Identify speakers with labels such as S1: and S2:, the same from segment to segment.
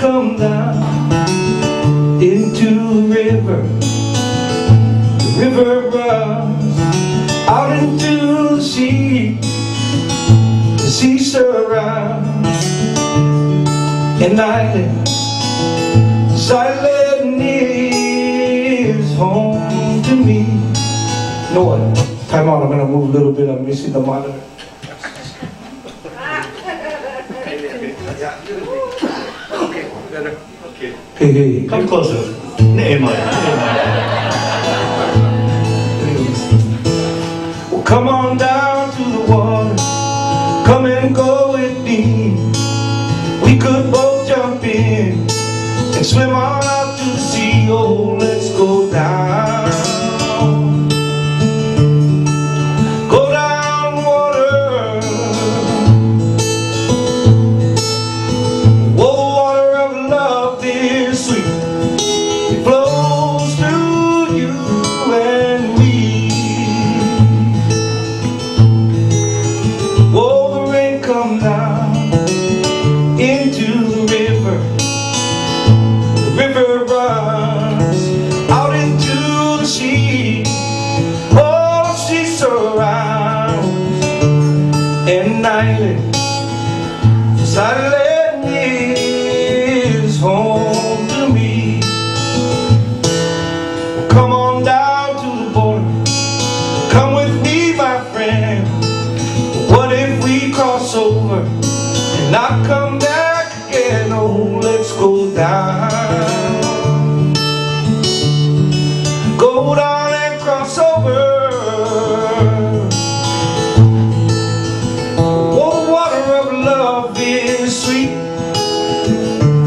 S1: come down into the river runs out into the sea surrounds an island. This island is home to me. You know what? Time out, I'm going to move a little bit. I'm missing the monitor.
S2: Okay.
S1: Hey.
S2: Come closer.
S1: Well, come on down to the water. Come and go with me. We could both jump in and swim on out to the sea. Oh, let's go down. Go down water. Oh, the water of love is sweet. It flows through you and me. Oh, the rain come down into the river. The river runs out into the sea. Oh, the sea surrounds an island. This island is home to me. Well, come on down to the border. Come with me, my friend. What if we cross over and not come back again? Oh, let's go down. Go down and cross over. Oh, the water of love is sweet.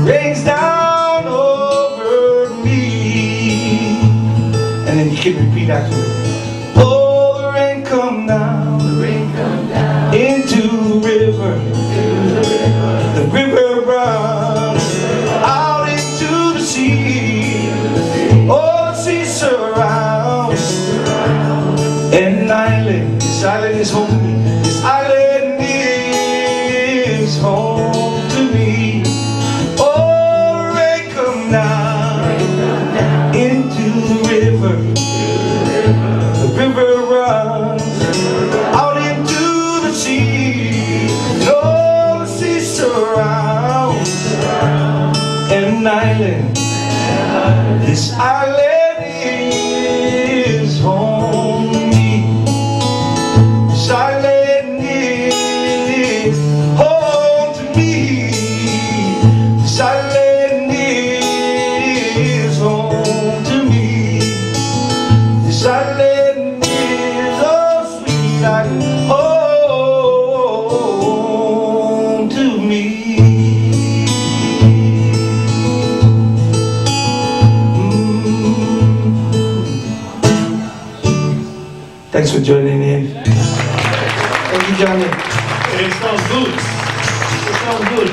S1: Rains down over me. And then you can repeat after me. Oh, the rain come down. Into the river. The river runs out into the sea. Oh, the sea surrounds an island. This island is home to me. This island is home to me. Oh, the rain come down into the river. The river runs out into the sea. Oh, the sea surrounds an island. This island is home to me. This island is home to me. This island is home to me. This island is a sweet island. Home to me. Thanks for joining in. Thank you, Johnny.
S2: It sounds good. It sounds good.